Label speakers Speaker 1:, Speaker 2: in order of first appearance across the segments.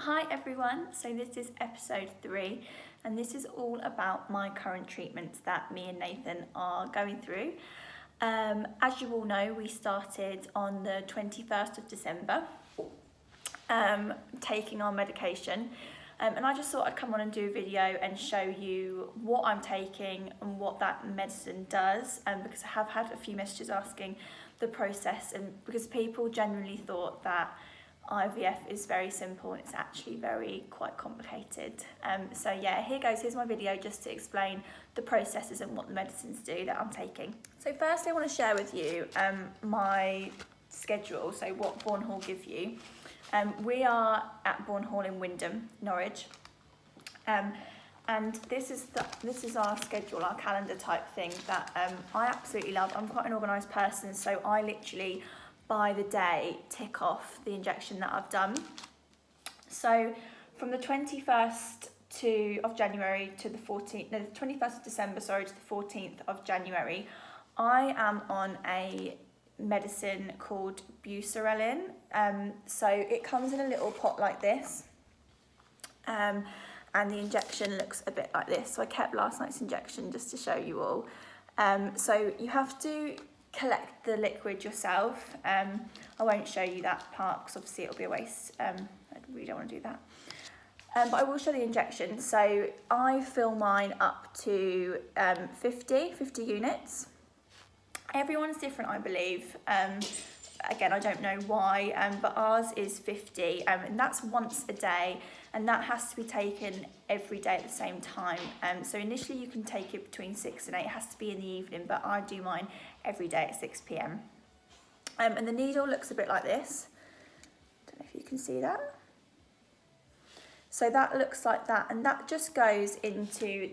Speaker 1: Hi everyone, so this is episode 3 and this is all about my current treatments that me and Nathan are going through. As you all know, we started on the 21st of December taking our medication, and I just thought I'd come on and do a video and show you what I'm taking and what that medicine does, because I have had a few messages asking the process, and because people generally thought that IVF is very simple and it's actually quite complicated. So yeah, here's my video just to explain the processes and what the medicines do that I'm taking. So firstly I want to share with you my schedule, so what Bourne Hall give you. We are at Bourne Hall in Wymondham, Norwich, and this is our schedule, our calendar type thing that I absolutely love. I'm quite an organised person, so I literally by the day tick off the injection that I've done. So from the 21st of January to the 21st of December, to the 14th of January, I am on a medicine called buserelin. So it comes in a little pot like this, and the injection looks a bit like this. So I kept last night's injection just to show you all. So you have to collect the liquid yourself. I won't show you that part because obviously it'll be a waste. I really don't want to do that. But I will show the injection. So I fill mine up to 50 units. Everyone's different, I believe. Again, I don't know why, but ours is 50, and that's once a day, and that has to be taken every day at the same time. So initially you can take it between 6 and 8, it has to be in the evening, but I do mine every day at 6 p.m. And the needle looks a bit like this. Don't know if you can see that. So that looks like that, and that just goes into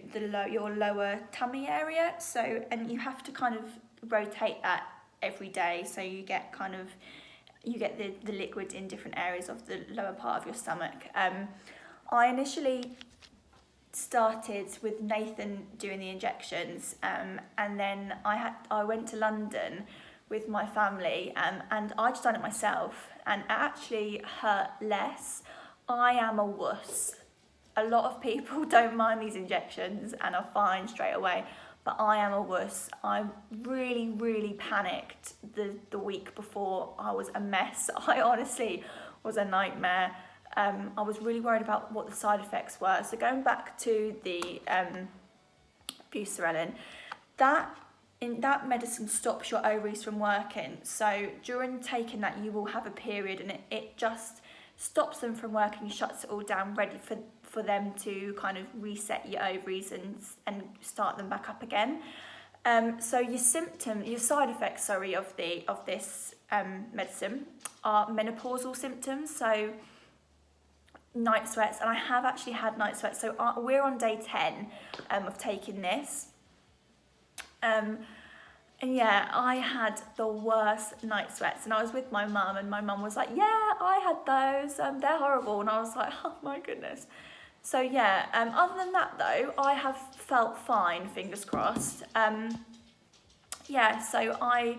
Speaker 1: your lower tummy area. So, and you have to kind of rotate that every day, so you get the liquid in different areas of the lower part of your stomach. I initially started with Nathan doing the injections, and then I went to London with my family, and I just done it myself, and it actually hurt less. I am a wuss. A lot of people don't mind these injections and are fine straight away, but I am a wuss. I really panicked the week before. I was a mess. I honestly was a nightmare. I was really worried about what the side effects were. So going back to the buserelin, that medicine stops your ovaries from working. So during taking that, you will have a period, and it just stops them from working, shuts it all down, ready for them to kind of reset your ovaries and start them back up again. So your side effects, of this medicine are menopausal symptoms, so night sweats, and I have actually had night sweats. So we're on day 10 of taking this. And yeah, I had the worst night sweats, and I was with my mum, and my mum was like, yeah, I had those, they're horrible. And I was like, oh my goodness. So yeah, other than that though, I have felt fine, fingers crossed. Yeah, so I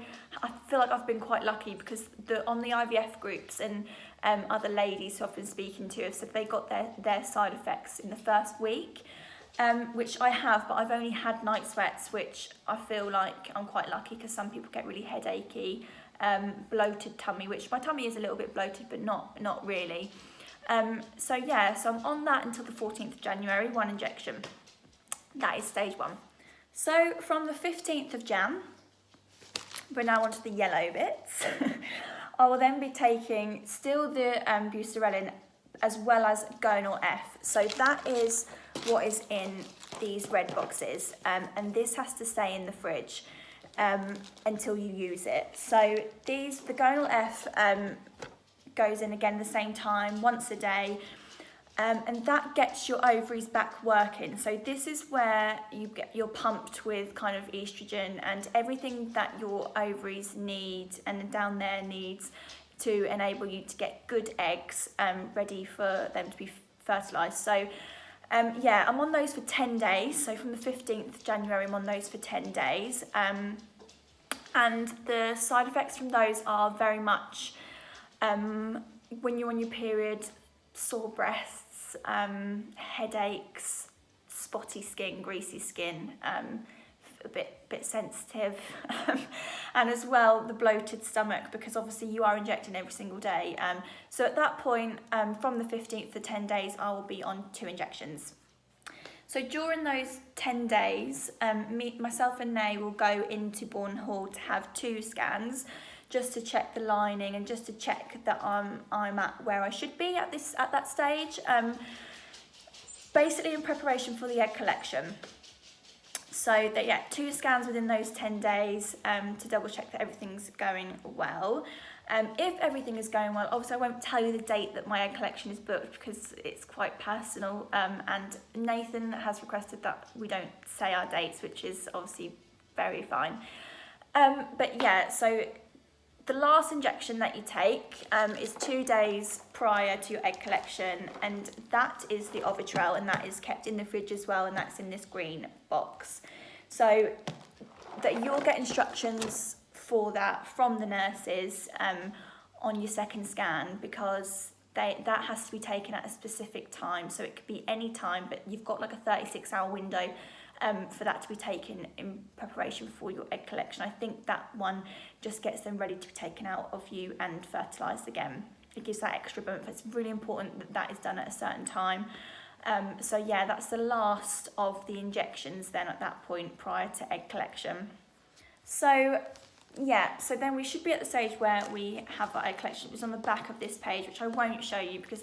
Speaker 1: feel like I've been quite lucky, because on the IVF groups and other ladies who I've been speaking to have said they got their side effects in the first week. Which I have, but I've only had night sweats, which I feel like I'm quite lucky, because some people get really headachy, bloated tummy, which my tummy is a little bit bloated, but not really. So yeah, so I'm on that until the 14th of January, 1 injection. That is stage 1. So from the 15th of Jan, we're now onto the yellow bits. I will then be taking still the buserelin as well as gonal F. So that is what is in these red boxes, and this has to stay in the fridge until you use it. So the gonal F goes in again the same time, once a day, and that gets your ovaries back working. So this is where you're pumped with kind of estrogen and everything that your ovaries need and down there needs to enable you to get good eggs ready for them to be fertilized. So yeah, I'm on those for 10 days. So from the 15th of January, I'm on those for 10 days. And the side effects from those are very much when you're on your period, sore breasts, headaches, spotty skin, greasy skin, a bit sensitive, and as well the bloated stomach, because obviously you are injecting every single day. So at that point, from the 15th to 10 days, I will be on 2 injections. So during those 10 days, myself and Nay will go into Bourne Hall to have 2 scans, just to check the lining and just to check that I'm at where I should be at that stage. Basically in preparation for the egg collection. So that, yeah, 2 scans within those 10 days to double check that everything's going well. If everything is going well, obviously I won't tell you the date that my egg collection is booked because it's quite personal, and Nathan has requested that we don't say our dates, which is obviously very fine. But yeah, so the last injection that you take is 2 days prior to your egg collection, and that is the Ovitrel, and that is kept in the fridge as well, and that's in this green box. So that you'll get instructions for that from the nurses on your second scan, because that has to be taken at a specific time. So it could be any time, but you've got like a 36-hour window for that to be taken in preparation for your egg collection. I think that one just gets them ready to be taken out of you and fertilised again. It gives that extra bump. It's really important that that is done at a certain time. So yeah, that's the last of the injections then at that point prior to egg collection. So yeah, so then we should be at the stage where we have our egg collection. It's on the back of this page, which I won't show you because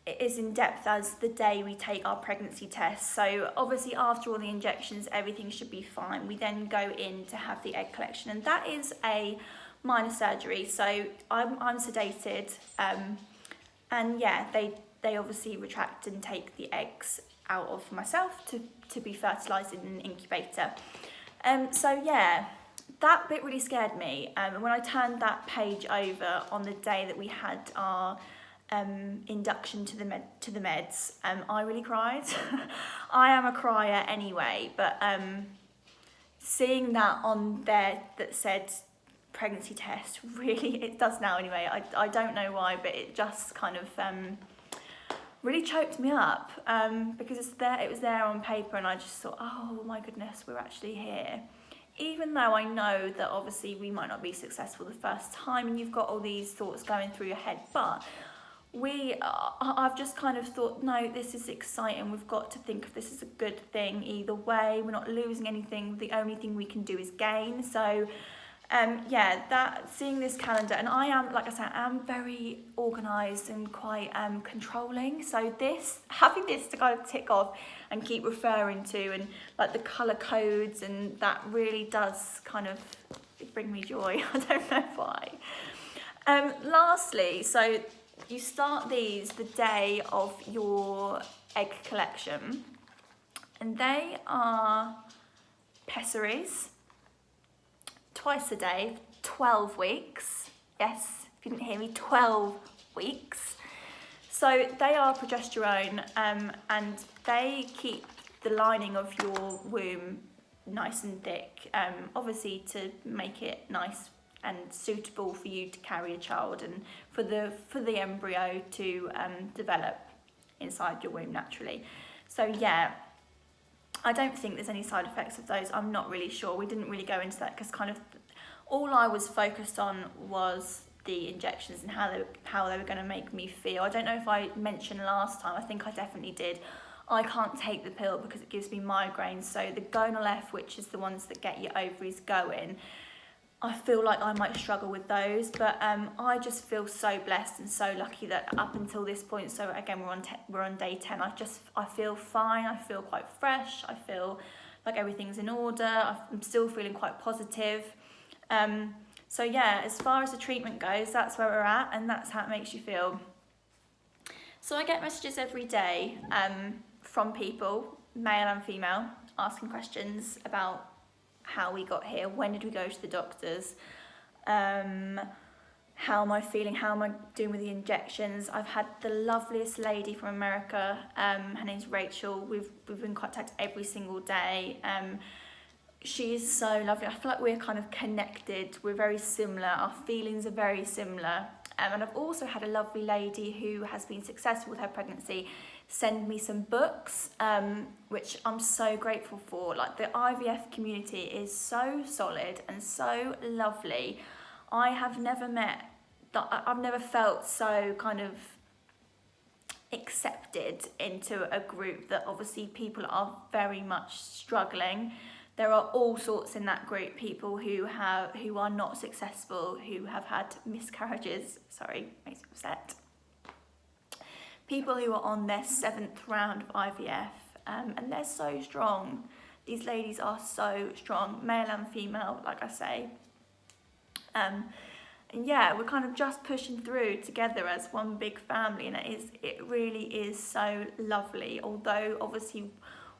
Speaker 1: it is in depth as the day we take our pregnancy test. So obviously after all the injections, everything should be fine. We then go in to have the egg collection, and that is a minor surgery. So I'm sedated, and yeah, they obviously retract and take the eggs out of myself to be fertilised in an incubator. So yeah, that bit really scared me. And when I turned that page over on the day that we had our induction to the meds, I really cried. I am a crier anyway, but seeing that on there that said pregnancy test, really, it does now anyway. I don't know why, but it just kind of really choked me up, because it was there on paper, and I just thought, oh my goodness, we're actually here. Even though I know that obviously we might not be successful the first time, and you've got all these thoughts going through your head, but I've just kind of thought, no, this is exciting. We've got to think of this as a good thing either way. We're not losing anything. The only thing we can do is gain. So yeah, seeing this calendar, and I am, like I said, I'm very organised and quite controlling. So having this to kind of tick off and keep referring to, and like the colour codes, and that really does kind of bring me joy. I don't know why. Lastly, so you start these the day of your egg collection, and they are pessaries. Twice a day, 12 weeks. Yes, if you didn't hear me, 12 weeks. So they are progesterone, and they keep the lining of your womb nice and thick, obviously to make it nice and suitable for you to carry a child, and for the embryo to develop inside your womb naturally. So yeah, I don't think there's any side effects of those. I'm not really sure. We didn't really go into that because kind of all I was focused on was the injections and how they were going to make me feel. I don't know if I mentioned last time. I think I definitely did. I can't take the pill because it gives me migraines. So the Gonal-F, which is the ones that get your ovaries going, I feel like I might struggle with those, but I just feel so blessed and so lucky that up until this point, so again we're on day 10, I feel fine. I feel quite fresh. I feel like everything's in order. I'm still feeling quite positive. So yeah, as far as the treatment goes, that's where we're at, and that's how it makes you feel. So I get messages every day from people, male and female, asking questions about how we got here, when did we go to the doctors, how am I feeling, how am I doing with the injections. I've had the loveliest lady from America, her name's Rachel. We've been in contact every single day. She is so lovely. I feel like we're kind of connected. We're very similar. Our feelings are very similar. And I've also had a lovely lady who has been successful with her pregnancy send me some books, which I'm so grateful for. Like, the IVF community is so solid and so lovely. I've never felt so kind of accepted into a group that obviously people are very much struggling. There are all sorts in that group, people who are not successful, who have had miscarriages, sorry, makes me upset. People who are on their 7th round of IVF, and they're so strong. These ladies are so strong, male and female, like I say. And yeah, we're kind of just pushing through together as one big family, and it really is so lovely. Although obviously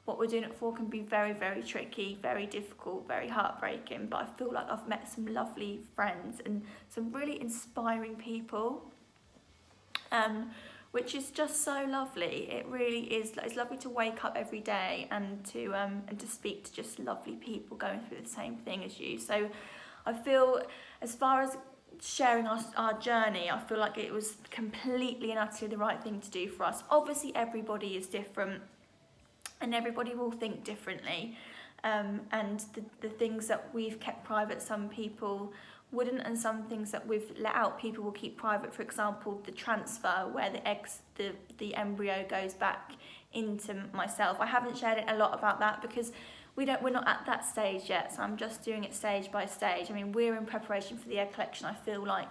Speaker 1: what we're doing it for can be very, very tricky, very difficult, very heartbreaking, but I feel like I've met some lovely friends and some really inspiring people, which is just so lovely. It really is. It's lovely to wake up every day and to speak to just lovely people going through the same thing as you. So I feel, as far as sharing our journey, I feel like it was completely and utterly the right thing to do for us. Obviously everybody is different and everybody will think differently, and the things that we've kept private, some people wouldn't, and some things that we've let out, people will keep private. For example, the transfer, where the embryo goes back into myself. I haven't shared a lot about that because we're not at that stage yet, so I'm just doing it stage by stage. I mean, we're in preparation for the egg collection. I feel like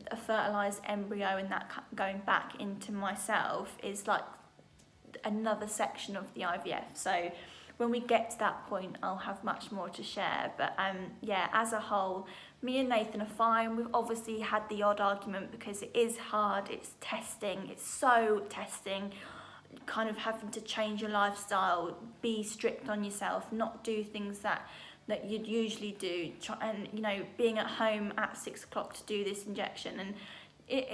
Speaker 1: a fertilised embryo and that going back into myself is like another section of the IVF. So when we get to that point, I'll have much more to share. But yeah, as a whole, me and Nathan are fine. We've obviously had the odd argument because it is hard, it's testing, it's so testing, kind of having to change your lifestyle, be strict on yourself, not do things that you'd usually do, and you know, being at home at 6 o'clock to do this injection. And it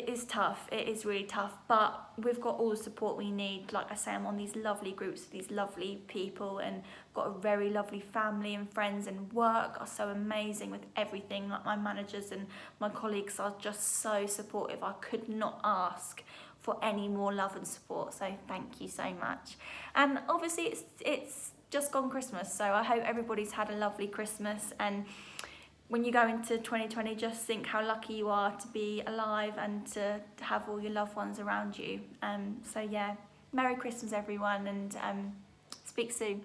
Speaker 1: is tough, it is really tough, but we've got all the support we need. Like I say, I'm on these lovely groups with these lovely people, and got a very lovely family and friends, and work are so amazing with everything. Like, my managers and my colleagues are just so supportive. I could not ask for any more love and support, so thank you so much. And obviously it's just gone Christmas, so I hope everybody's had a lovely Christmas, and when you go into 2020, just think how lucky you are to be alive and to have all your loved ones around you. So yeah, Merry Christmas everyone, and speak soon.